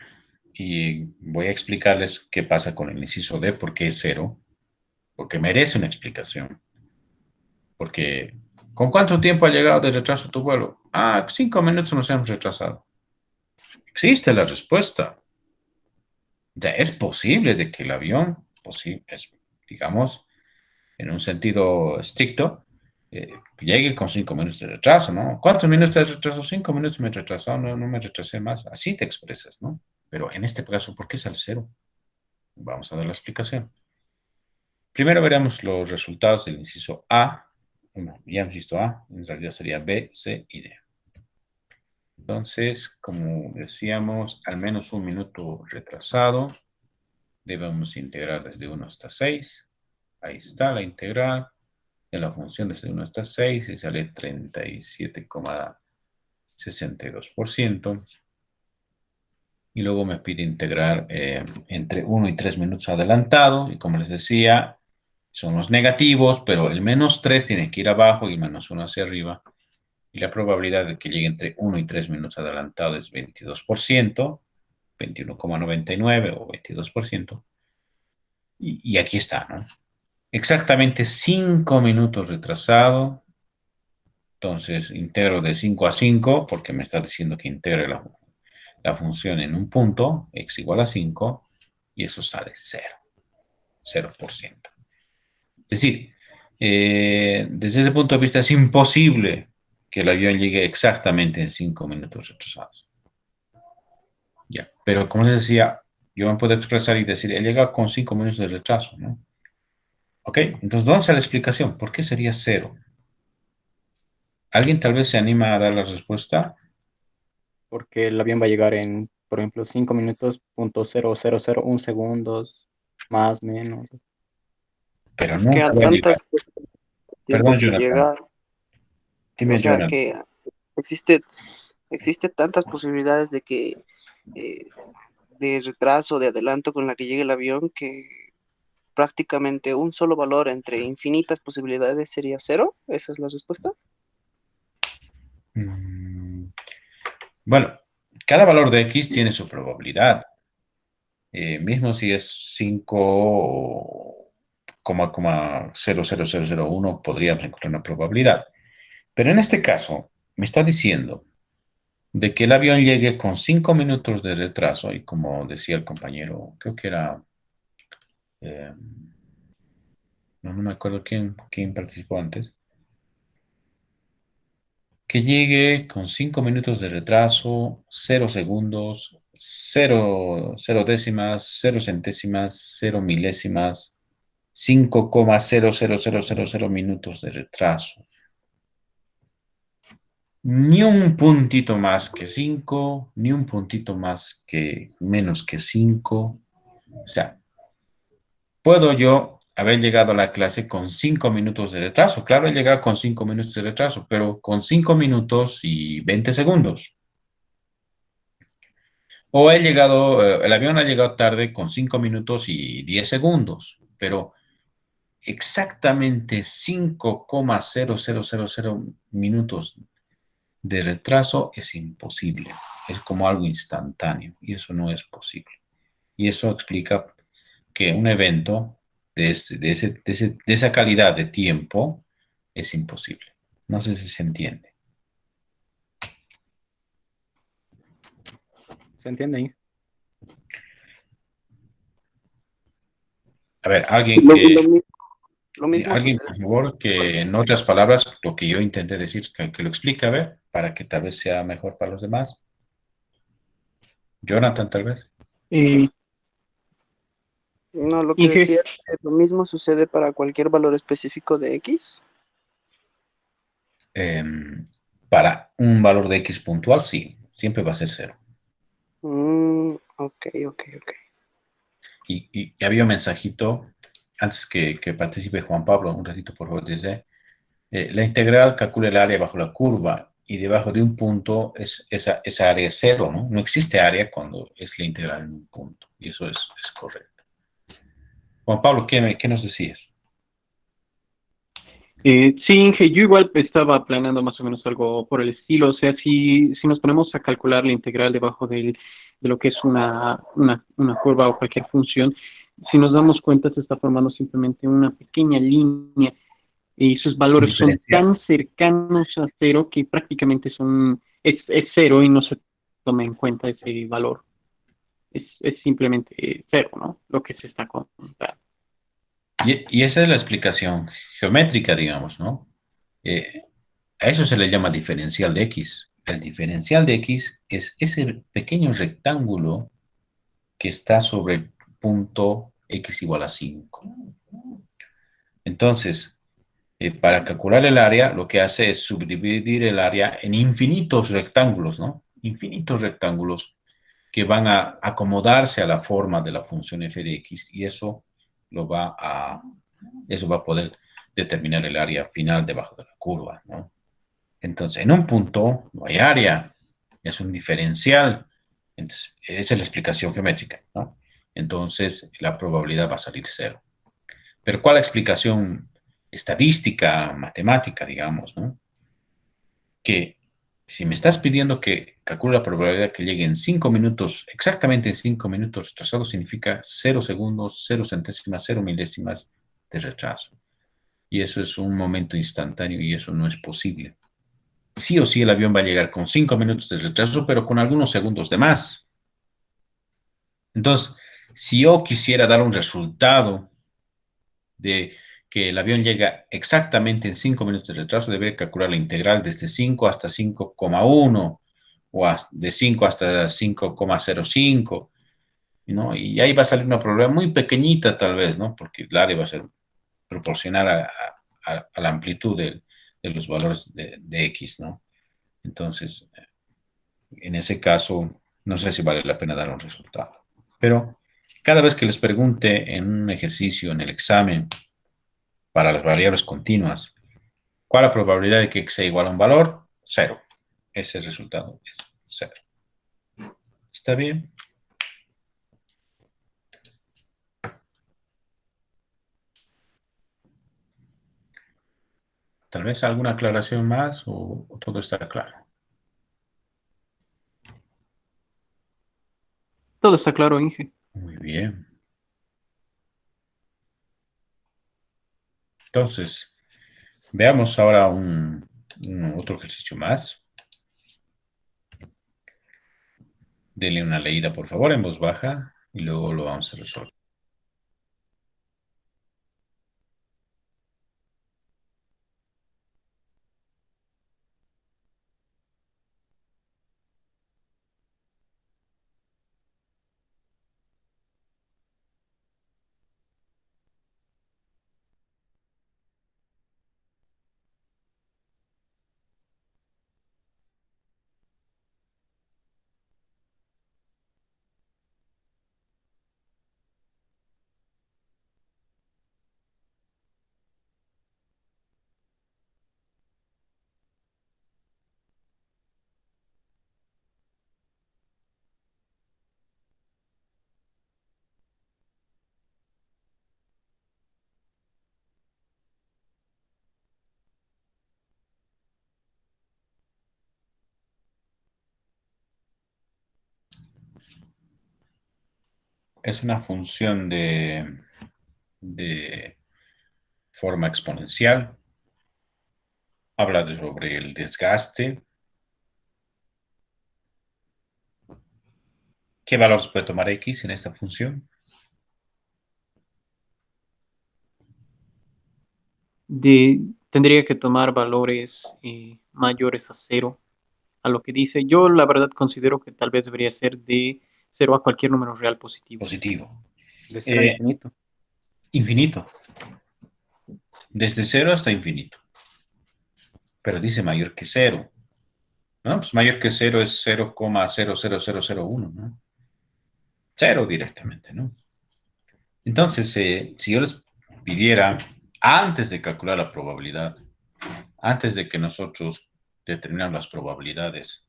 y voy a explicarles qué pasa con el inciso D, por qué es 0, porque merece una explicación. Porque, ¿con cuánto tiempo ha llegado de retraso tu vuelo? 5 minutos nos hemos retrasado. Existe la respuesta. Ya es posible de que el avión, digamos, en un sentido estricto, llegue con 5 minutos de retraso, ¿no? ¿Cuántos minutos de retraso? 5 minutos me he retrasado, no me retrasé más. Así te expresas, ¿no? Pero en este caso, ¿por qué es al cero? Vamos a dar la explicación. Primero veremos los resultados del inciso A. Bueno, ya hemos visto A, en realidad sería B, C y D. Entonces, como decíamos, al menos un minuto retrasado. Debemos integrar desde 1 hasta 6. Ahí está la integral de la función desde 1 hasta 6 y sale 37,62%. Y luego me pide integrar entre 1 y 3 minutos adelantado. Y como les decía, son los negativos, pero el -3 tiene que ir abajo y -1 hacia arriba. Y la probabilidad de que llegue entre 1 y 3 minutos adelantado es 22%, 21,99 o 22%. Y aquí está, ¿no? Exactamente 5 minutos retrasado. Entonces, integro de 5 a 5, porque me está diciendo que integre la función en un punto, x igual a 5, y eso sale 0, 0%. Es decir, desde ese punto de vista es imposible que el avión llegue exactamente en 5 minutos retrasados. Ya, pero como les decía, yo me puedo expresar y decir, él llega con 5 minutos de retraso, ¿no? Ok, entonces, ¿dónde está la explicación? ¿Por qué sería 0? ¿Alguien tal vez se anima a dar la respuesta? Porque el avión va a llegar en, por ejemplo, 5 minutos, .0001 segundos, más, menos. Pero Es que nunca a va a llegar. tantas tiempo Perdón, que Jonathan. llega, Dime, o sea Jonathan. que existe, existe tantas posibilidades de que eh, de retraso, de adelanto con la que llegue el avión, que prácticamente un solo valor entre infinitas posibilidades sería 0. ¿Esa es la respuesta? Mm, Bueno, cada valor de x tiene su probabilidad. Mismo si es 5,00001, podríamos encontrar una probabilidad. Pero en este caso, me está diciendo de que el avión llegue con 5 minutos de retraso, y como decía el compañero, creo que era, eh, no me acuerdo quién participó antes, que llegue con 5 minutos de retraso, 0 segundos, cero décimas, 0 centésimas, 0 milésimas, 5,00000 de retraso. Ni un puntito más que 5, ni un puntito más que menos que 5. O sea, puedo yo haber llegado a la clase con 5 minutos de retraso. Claro, he llegado con 5 minutos de retraso, pero con 5 minutos y 20 segundos. O he llegado, el avión ha llegado tarde con 5 minutos y 10 segundos, pero exactamente 5,0000 minutos de retraso es imposible. Es como algo instantáneo y eso no es posible. Y eso explica que un evento de esa calidad de tiempo es imposible. No sé si se entiende. ¿Se entiende, Inge? A ver, alguien Lo, que, lo mi- lo mismo alguien, sucede. por favor, que en otras palabras, lo que yo intenté decir, que lo explique, a ver, para que tal vez sea mejor para los demás. Jonathan, tal vez. Eh, No, lo que Inge, decía es que lo mismo sucede para cualquier valor específico de X. Para un valor de X puntual, sí, siempre va a ser cero. Ok, ok, ok. Y había un mensajito, antes que participe Juan Pablo, un ratito, por favor, dice, la integral calcula el área bajo la curva y debajo de un punto esa área es cero, ¿no? No existe área cuando es la integral en un punto, y eso es correcto. Juan Pablo, ¿qué nos decías? Sí, Inge, yo igual estaba planeando más o menos algo por el estilo. O sea, si nos ponemos a calcular la integral debajo de lo que es una curva o cualquier función, si nos damos cuenta se está formando simplemente una pequeña línea y sus valores son Diferencial. tan cercanos a cero que prácticamente es cero y no se toma en cuenta ese valor. Es simplemente cero, ¿no? Lo que se está contando. Y esa es la explicación geométrica, digamos, ¿no? A eso se le llama diferencial de X. El diferencial de X es ese pequeño rectángulo que está sobre el punto X igual a 5. Entonces, para calcular el área, lo que hace es subdividir el área en infinitos rectángulos, ¿no? Infinitos rectángulos que van a acomodarse a la forma de la función f de x y eso va a poder determinar el área final debajo de la curva, ¿no? Entonces, en un punto no hay área, es un diferencial. Entonces, esa es la explicación geométrica, ¿no? Entonces, la probabilidad va a salir cero. Pero ¿cuál explicación estadística, matemática, digamos, ¿no? Que si me estás pidiendo que calcule la probabilidad que llegue en 5 minutos, exactamente en 5 minutos retrasado, significa 0 segundos, 0 centésimas, 0 milésimas de retraso. Y eso es un momento instantáneo y eso no es posible. Sí o sí el avión va a llegar con 5 minutos de retraso, pero con algunos segundos de más. Entonces, si yo quisiera dar un resultado de que el avión llega exactamente en 5 minutos de retraso, debería calcular la integral desde 5 hasta 5,1 o de 5 hasta 5,05, ¿no? Y ahí va a salir una probabilidad muy pequeñita tal vez, ¿no? Porque el área va a ser proporcional a la amplitud de los valores de X, ¿no? Entonces, en ese caso, no sé si vale la pena dar un resultado. Pero cada vez que les pregunte en un ejercicio, en el examen, para las variables continuas, ¿cuál es la probabilidad de que X sea igual a un valor? Cero. Ese resultado es cero. ¿Está bien? Tal vez alguna aclaración más o todo está claro. Todo está claro, Inge. Muy bien. Entonces, veamos ahora otro ejercicio más. Denle una leída, por favor, en voz baja y luego lo vamos a resolver. es una función de forma exponencial. Habla sobre el desgaste. ¿Qué valor se puede tomar X en esta función? Tendría que tomar valores mayores a cero, a lo que dice. Yo la verdad considero que tal vez debería ser de cero a cualquier número real positivo. Positivo. De cero a infinito. Infinito. Desde 0 hasta infinito. Pero dice mayor que 0. ¿No? Pues mayor que 0 es 0,00001, ¿no? 0 directamente, ¿no? Entonces, si yo les pidiera, antes de calcular la probabilidad, antes de que nosotros determinemos las probabilidades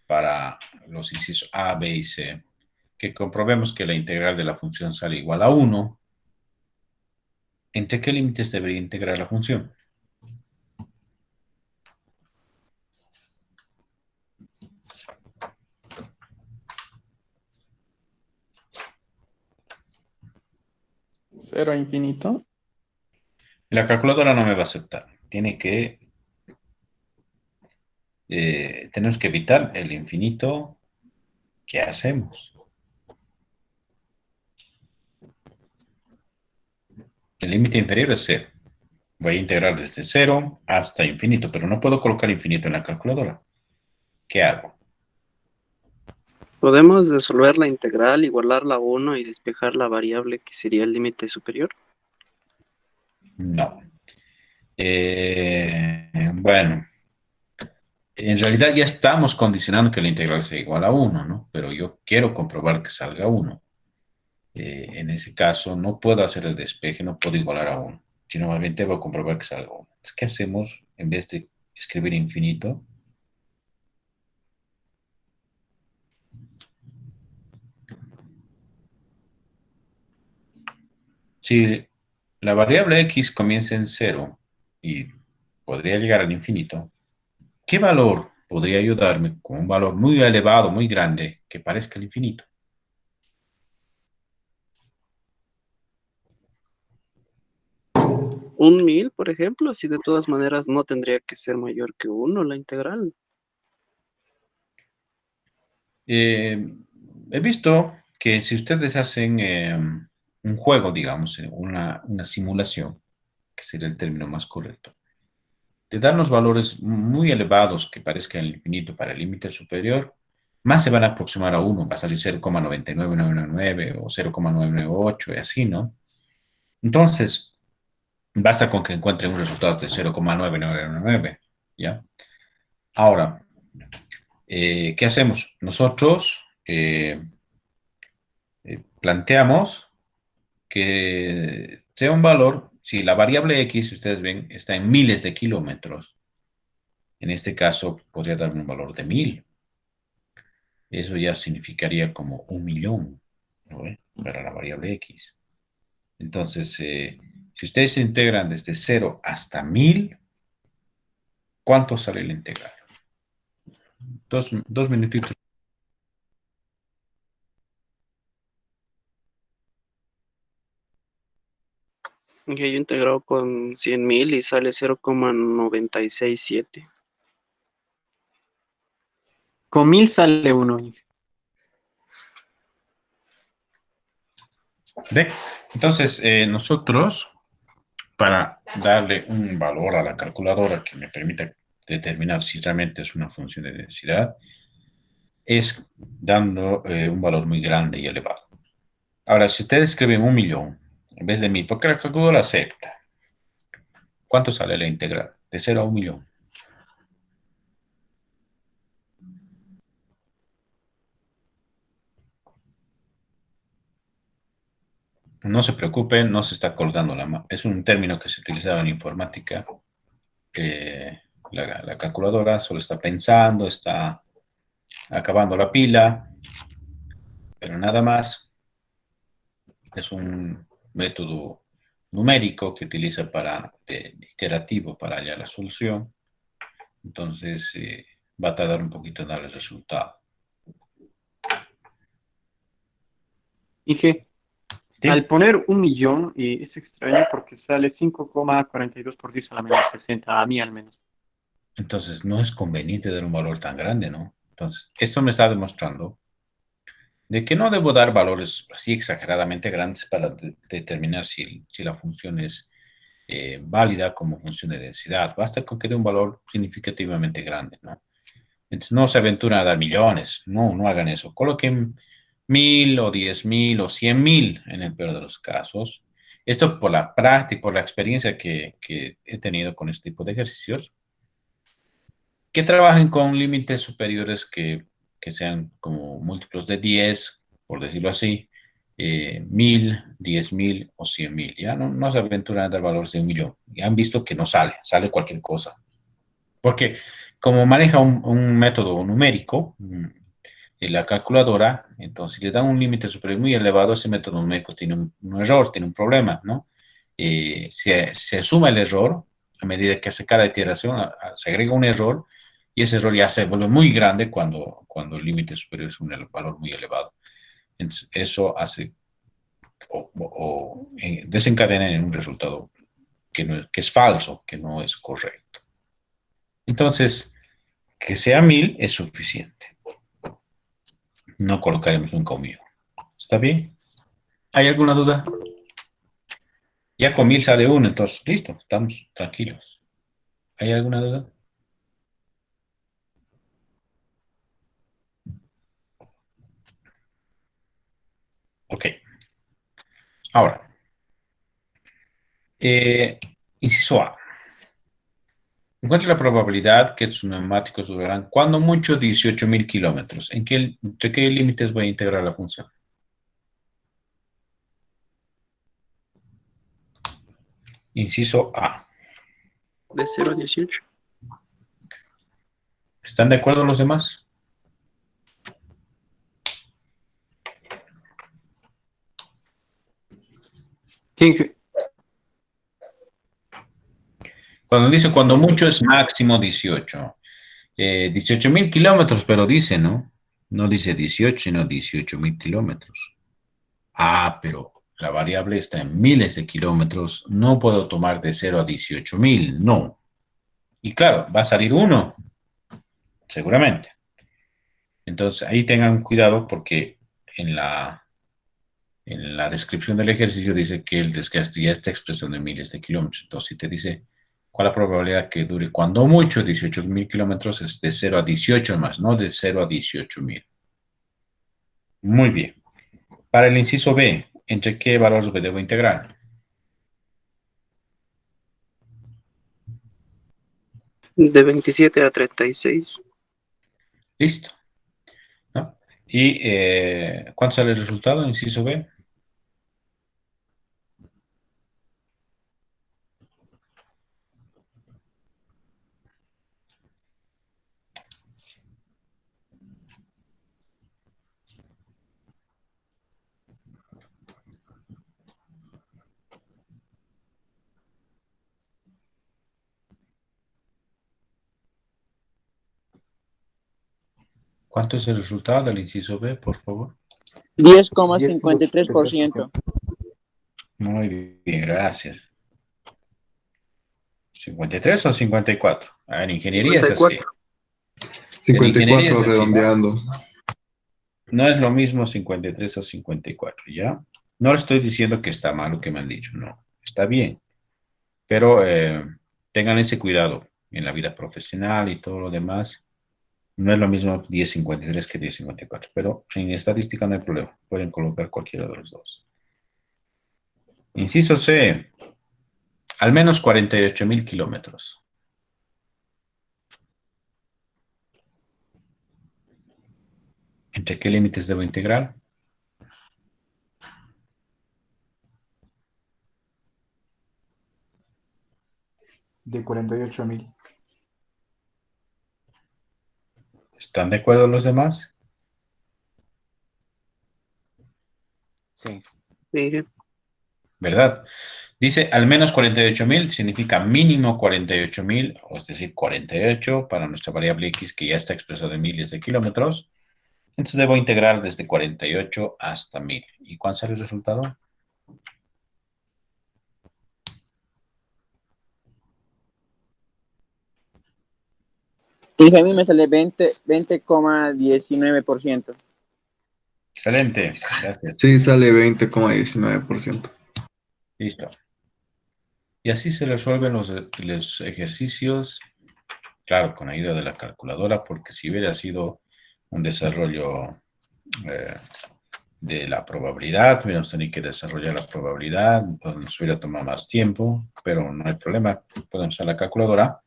para los incisos A, B y C, que comprobemos que la integral de la función sale igual a 1, ¿entre qué límites debería integrar la función? Cero a infinito. La calculadora no me va a aceptar. Tenemos que evitar el infinito. ¿Qué hacemos? El límite inferior es 0. Voy a integrar desde 0 hasta infinito, pero no puedo colocar infinito en la calculadora. ¿Qué hago? ¿Podemos resolver la integral, igualarla a 1 y despejar la variable que sería el límite superior? No. Bueno, en realidad ya estamos condicionando que la integral sea igual a 1, ¿no? Pero yo quiero comprobar que salga 1. En ese caso, no puedo hacer el despeje, no puedo igualar a 1, sino más bien debo comprobar que salga 1. Entonces, ¿qué hacemos en vez de escribir infinito? Si la variable x comienza en 0 y podría llegar al infinito, ¿qué valor podría ayudarme con un valor muy elevado, muy grande, que parezca el infinito? Un 1000, por ejemplo, si de todas maneras no tendría que ser mayor que 1 la integral. Eh, He visto que si ustedes hacen un juego, digamos, una simulación, que sería el término más correcto, te dan los valores muy elevados que parezcan el infinito para el límite superior, más se van a aproximar a 1, va a salir 0,99999 o 0,998 y así, ¿no? Entonces, basta con que encuentren un resultado de 0,9999, ¿ya? Ahora, ¿qué hacemos? Nosotros planteamos que sea un valor, si la variable x, ustedes ven, está en miles de kilómetros, en este caso podría darme un valor de 1000. Eso ya significaría como 1.000.000, ¿no ve? Para la variable x. Entonces, si ustedes se integran desde 0 hasta 1000, ¿cuánto sale la integral? Dos minutitos. Que yo integrado con 100.000 y sale 0,967. Con 1000 sale 1. ¿Ve? Entonces, nosotros, para darle un valor a la calculadora que me permita determinar si realmente es una función de densidad, es dando un valor muy grande y elevado. Ahora, si ustedes escriben 1.000.000 en vez de 1000, porque la calculadora acepta, ¿cuánto sale la integral? De 0 a 1.000.000. No se preocupen, no se está colgando la mano. Es un término que se utilizaba en informática. La calculadora solo está pensando, está acabando la pila, pero nada más. Es un método numérico que utiliza iterativo para hallar la solución. Entonces, va a tardar un poquito en dar el resultado. ¿Y qué? ¿Sí? Al poner 1.000.000, es extraño porque sale 5,42 por 10 a la menos 60, a mí al menos. Entonces, no es conveniente dar un valor tan grande, ¿no? Entonces, esto me está demostrando de que no debo dar valores así exageradamente grandes para determinar si la función es válida como función de densidad. Basta con que dé un valor significativamente grande, ¿no? Entonces, no se aventuran a dar millones. No, no hagan eso. Coloquen 1.000 o 10.000 o 100.000 en el peor de los casos. Esto por la práctica, por la experiencia que he tenido con este tipo de ejercicios, que trabajen con límites superiores que sean como múltiplos de 10, por decirlo así, 1.000, 10.000 o 100.000. Ya no se aventuran a dar valores de 1.000.000. Ya han visto que no sale cualquier cosa. Porque como maneja un método numérico, en la calculadora, entonces si le dan un límite superior muy elevado, ese método numérico tiene un error, tiene un problema, ¿no? Se suma el error a medida que hace cada iteración, se agrega un error y ese error ya se vuelve muy grande cuando el límite superior es un valor muy elevado. Entonces, eso hace desencadena en un resultado que es falso, que no es correcto. Entonces, que sea 1.000 es suficiente. No colocaremos nunca 1.000.000. ¿Está bien? ¿Hay alguna duda? Ya con 1.000 sale uno, entonces listo, estamos tranquilos. ¿Hay alguna duda? Ok. Ahora, inciso A. Encuentre la probabilidad que sus neumáticos durarán cuando mucho 18.000 kilómetros. ¿Entre qué límites voy a integrar la función? Inciso A. De 0 a 18. ¿Están de acuerdo los demás? Sí, Cuando dice cuando mucho es máximo 18. 18.000 kilómetros, pero dice, ¿no? No dice 18, sino 18.000 kilómetros. Ah, pero la variable está en miles de kilómetros. No puedo tomar de 0 a 18.000, no. Y claro, va a salir 1, seguramente. Entonces, ahí tengan cuidado porque en la descripción del ejercicio dice que el desgaste ya está expresado en miles de kilómetros. Entonces, si te dice cuál es la probabilidad que dure cuando mucho 18.000 kilómetros, es de 0 a 18 más, no de 0 a 18.000. Muy bien. Para el inciso B, ¿entre qué valores debo integrar? De 27 a 36. Listo, ¿no? ¿Y cuánto sale el resultado? Inciso B. ¿Cuánto es el resultado del inciso B, por favor? 10,53%. Muy bien, gracias. ¿53 o 54? En ingeniería es así. 54. En ingeniería 54 es así. redondeando. No es lo mismo 53 o 54, ¿ya? No le estoy diciendo que está mal lo que me han dicho, no. Está bien. Pero tengan ese cuidado en la vida profesional y todo lo demás. No es lo mismo 10.53 que 10.54, pero en estadística no hay problema. Pueden colocar cualquiera de los dos. Inciso C. Al menos 48.000 kilómetros. ¿Entre qué límites debo integrar? De 48.000. ¿Están de acuerdo los demás? Sí. Sí. ¿Verdad? Dice al menos 48.000, significa mínimo 48.000, o es decir, 48 para nuestra variable x que ya está expresada en miles de kilómetros. Entonces debo integrar desde 48 hasta 1.000. ¿Y cuál será el resultado? Y a mí me sale 20,19%. Excelente, gracias. Sí, sale 20,19%. Listo. Y así se resuelven los ejercicios, claro, con ayuda de la calculadora, porque si hubiera sido un desarrollo de la probabilidad, hubiéramos tenido que desarrollar la probabilidad, entonces nos hubiera tomado más tiempo, pero no hay problema, podemos usar la calculadora.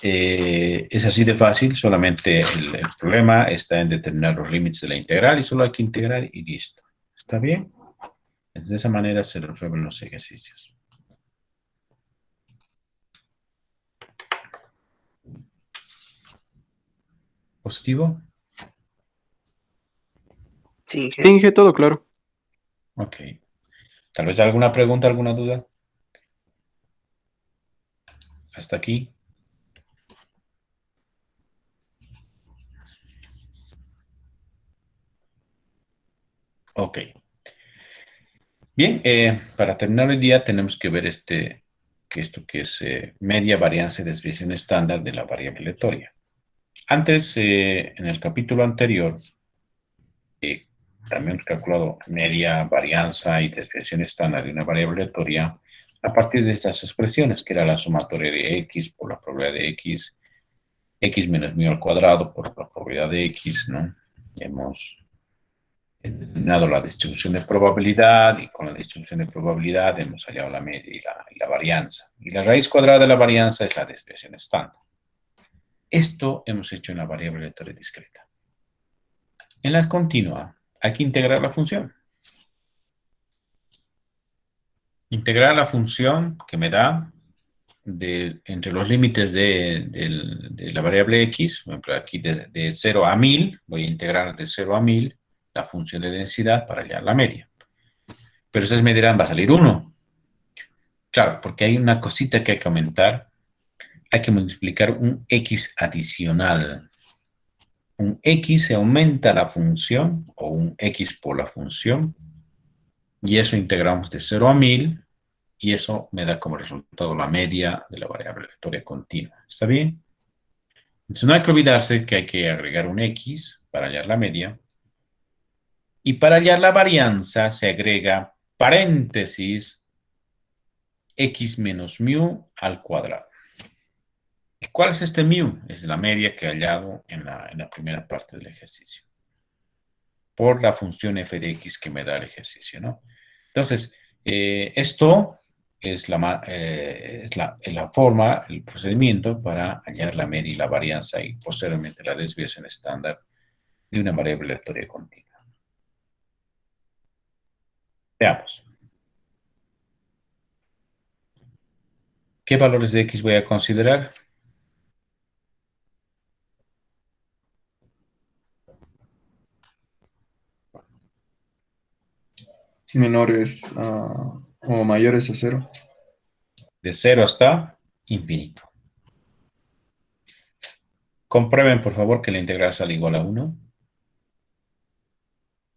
Es así de fácil, solamente el problema está en determinar los límites de la integral y solo hay que integrar y listo. ¿Está bien? De esa manera se resuelven los ejercicios. ¿Positivo? Sí, Sí, Inge, todo claro. Ok. ¿Tal vez alguna pregunta, alguna duda? ¿Hasta aquí? Ok. Bien, para terminar el día tenemos que ver esto que es media varianza y desviación estándar de la variable aleatoria. Antes, en el capítulo anterior, también hemos calculado media varianza y desviación estándar de una variable aleatoria a partir de estas expresiones, que era la sumatoria de x por la probabilidad de x menos mu al cuadrado por la probabilidad de x, ¿no? Hemos determinado la distribución de probabilidad y con la distribución de probabilidad hemos hallado la media y la varianza. Y la raíz cuadrada de la varianza es la desviación estándar. Esto hemos hecho en la variable aleatoria discreta. En la continua hay que integrar la función. Integrar la función que me da entre los límites de la variable x, por ejemplo, aquí de 0 a 1000, voy a integrar de 0 a 1000 la función de densidad para hallar la media. Pero ustedes me dirán, va a salir 1. Claro, porque hay una cosita que hay que aumentar. Hay que multiplicar un x adicional. Un x se aumenta la función, o un x por la función, y eso integramos de 0 a 1000, y eso me da como resultado la media de la variable aleatoria continua. ¿Está bien? Entonces no hay que olvidarse que hay que agregar un x para hallar la media, y para hallar la varianza se agrega paréntesis x menos mu al cuadrado. ¿Y cuál es este mu? Es la media que he hallado en la primera parte del ejercicio, por la función f de x que me da el ejercicio, ¿no? Entonces, esto es la forma, el procedimiento para hallar la media y la varianza y posteriormente la desviación estándar de una variable aleatoria continua. Veamos. ¿Qué valores de x voy a considerar? Menores o mayores a 0. De 0 hasta infinito. Comprueben, por favor, que la integral sale igual a 1.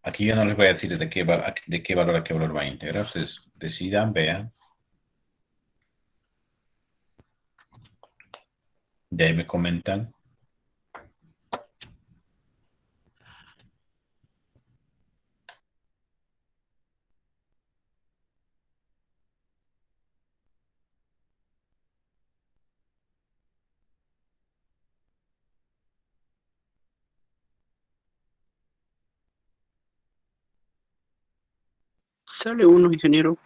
Aquí yo no les voy a decir de qué valor a qué valor va a integrar. Ustedes decidan, vean. De ahí me comentan. Sale 1, ingeniero.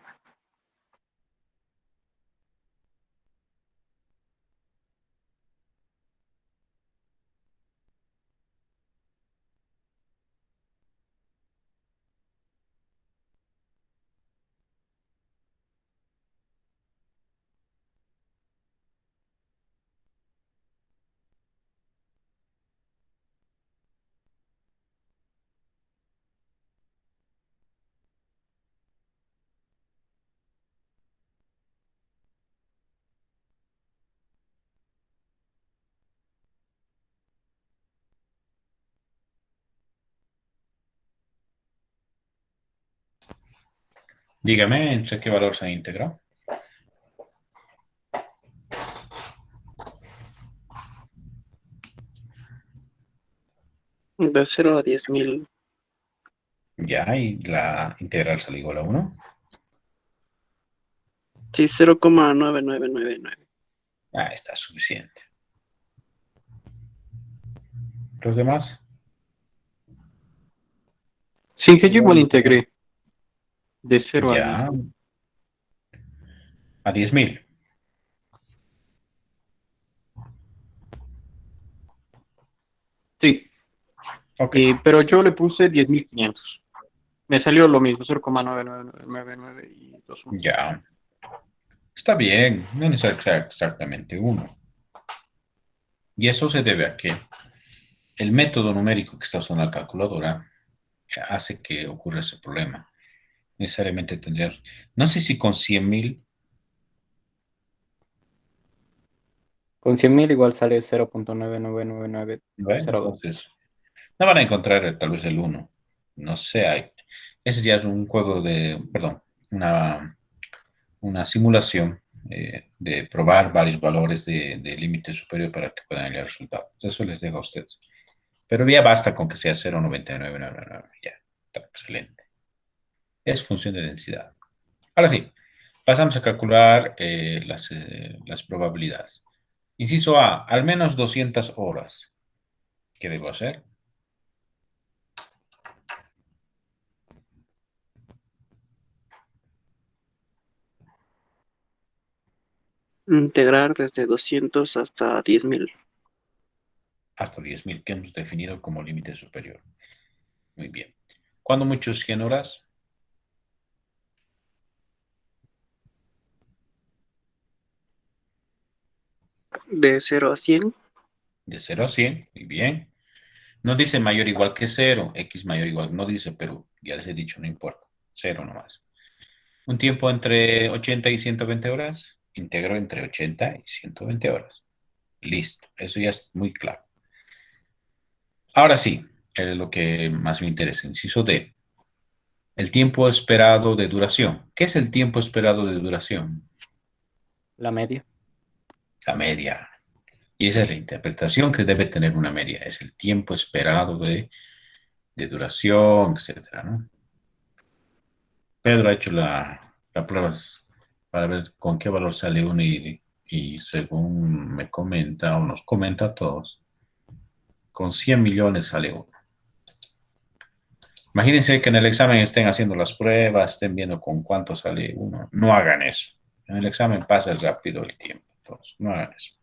Dígame, ¿entre qué valor se integró? De 0 a 10.000. Ya, y la integral sale igual a 1. Sí, 0,9999. Ah, está suficiente. ¿Los demás? Sí, que yo igual integré de 0 a 10. Ya, a 10.000. Sí, Ok, pero yo le puse 10.500. Me salió lo mismo, 0,99999 y 2. ya. Está bien, no necesita ser exactamente 1. Y eso se debe a que el método numérico que está usando la calculadora hace que ocurra ese problema. Necesariamente tendríamos, no sé si con 100.000, Con 100.000 igual sale 0.99902. ¿ve? Entonces, no van a encontrar tal vez el 1. No sé, ese ya es un juego de, perdón, una simulación de probar varios valores de límite superior para que puedan hallar resultados. Eso les dejo a ustedes. Pero ya basta con que sea 0,99999. Ya, está excelente. Es función de densidad. Ahora sí, pasamos a calcular las probabilidades. Inciso A, al menos 200 horas. ¿Qué debo hacer? Integrar desde 200 hasta 10.000. Hasta 10.000, que hemos definido como límite superior. Muy bien. ¿Cuándo muchos 100 horas? De 0 a 100. De 0 a 100, muy bien. No dice mayor o igual que 0, x mayor o igual, no dice, pero ya les he dicho, no importa. 0 nomás. Un tiempo entre 80 y 120 horas, integro entre 80 y 120 horas. Listo, eso ya es muy claro. Ahora sí, es lo que más me interesa. Inciso D. El tiempo esperado de duración. ¿Qué es el tiempo esperado de duración? La media. La media. Y esa es la interpretación que debe tener una media. Es el tiempo esperado de duración, etcétera, ¿no? Pedro ha hecho la prueba para ver con qué valor sale uno y según me comenta o nos comenta a todos, con 100 millones sale uno. Imagínense que en el examen estén haciendo las pruebas, estén viendo con cuánto sale uno. No hagan eso. En el examen pasa rápido el tiempo. Entonces, no hagan eso.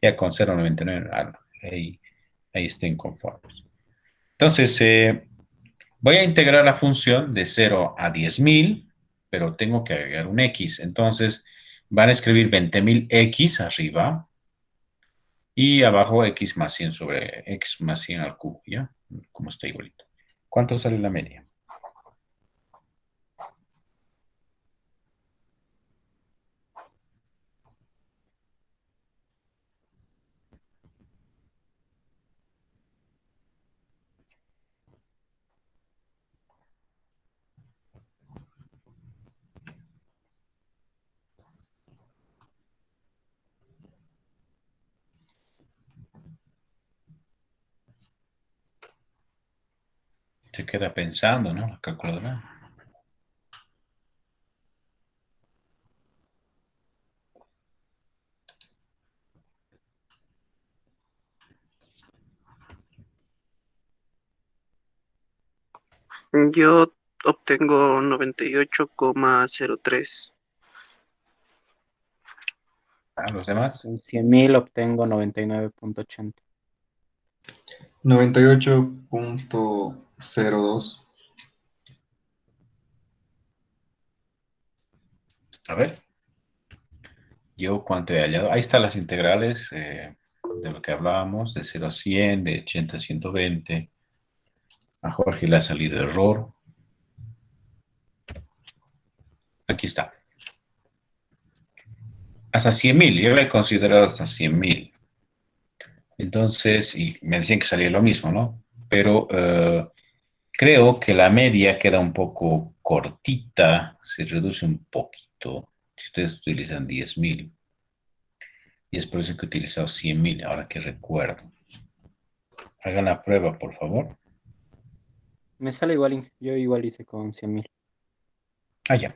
Ya con 0,99, ahí estén conformes. Entonces, voy a integrar la función de 0 a 10.000, pero tengo que agregar un x. Entonces, van a escribir 20.000x arriba y abajo x más 100 sobre x más 100 al cubo, ¿ya? Como está igualito. ¿Cuánto sale la media? Se queda pensando, ¿no? La calculadora. Yo obtengo 98,03. ¿Ah, los demás? Con 100.000 obtengo 99.80. 98.02. A ver, yo cuánto he hallado. Ahí están las integrales de lo que hablábamos, de 0 a 100, de 80 a 120. A Jorge le ha salido error. Aquí está. Hasta 100.000, yo había considerado hasta 100.000. Entonces, y me decían que salía lo mismo, ¿no? Pero creo que la media queda un poco cortita, se reduce un poquito si ustedes utilizan 10.000. Y es por eso que he utilizado 100.000, ahora que recuerdo. Hagan la prueba, por favor. Me sale igual, yo igual hice con 100.000. Ah, ya.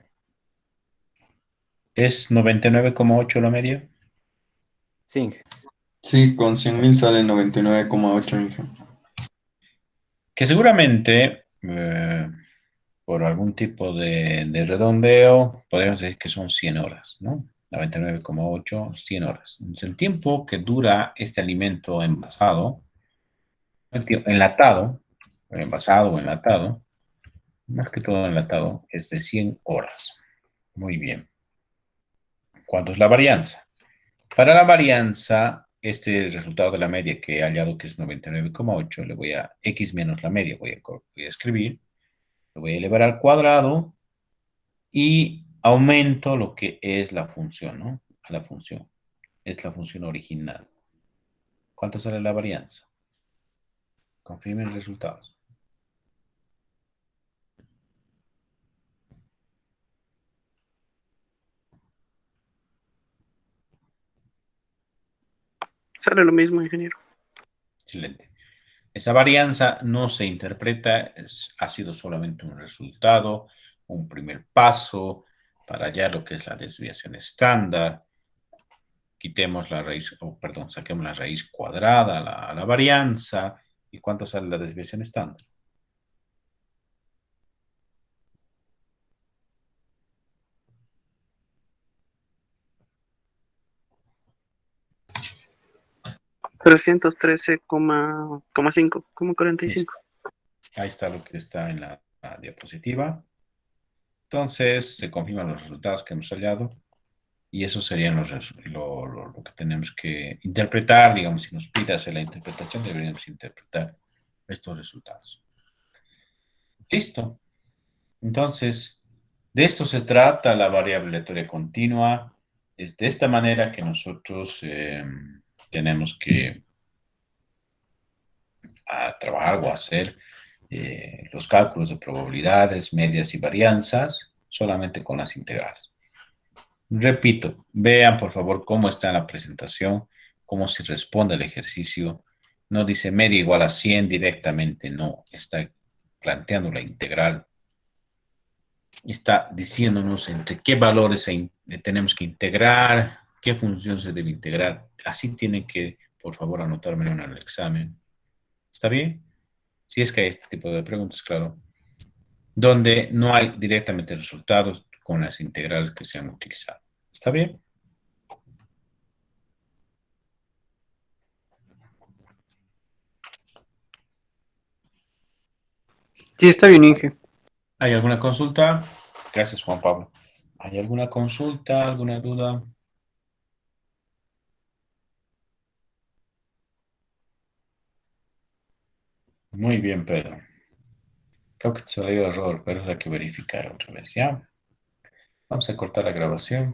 ¿Es 99,8 la media? Sí, Sí, con 100.000 sale 99,8, Inge. Que seguramente, por algún tipo de redondeo, podríamos decir que son 100 horas, ¿no? 99,8, 100 horas. Entonces, el tiempo que dura este alimento envasado, enlatado, envasado o enlatado, más que todo enlatado, es de 100 horas. Muy bien. ¿Cuánto es la varianza? Para la varianza, este resultado de la media que he hallado que es 99,8, le voy a x menos la media, voy a escribir, lo voy a elevar al cuadrado y aumento lo que es la función, ¿no? A la función. Es la función original. ¿Cuánto sale la varianza? Confirmen resultados. Sale lo mismo, ingeniero. Excelente. Esa varianza no se interpreta, ha sido solamente un resultado, un primer paso para hallar lo que es la desviación estándar. Quitemos la raíz, o perdón, saquemos la raíz cuadrada a la varianza. ¿Y cuánto sale la desviación estándar? $313,5, como 45. Ahí está lo que está en la diapositiva. Entonces, se confirman los resultados que hemos hallado y eso serían lo que tenemos que interpretar. Digamos, si nos pide hacer la interpretación, deberíamos interpretar estos resultados. Listo. Entonces, de esto se trata la variable aleatoria continua. Es de esta manera que nosotros tenemos que trabajar o hacer los cálculos de probabilidades, medias y varianzas solamente con las integrales. Repito, vean por favor cómo está en la presentación, cómo se responde al ejercicio. No dice media igual a 100 directamente, no. Está planteando la integral. Está diciéndonos entre qué valores tenemos que integrar, qué función se debe integrar. Así tienen que, por favor, anotármelo en el examen. ¿Está bien? Si es que hay este tipo de preguntas, claro, donde no hay directamente resultados con las integrales que se han utilizado. ¿Está bien? Sí, está bien, Inge. ¿Hay alguna consulta? Gracias, Juan Pablo. ¿Hay alguna consulta, alguna duda? Muy bien, Pedro. Creo que te salió error, pero hay que verificar otra vez, ¿ya? Vamos a cortar la grabación.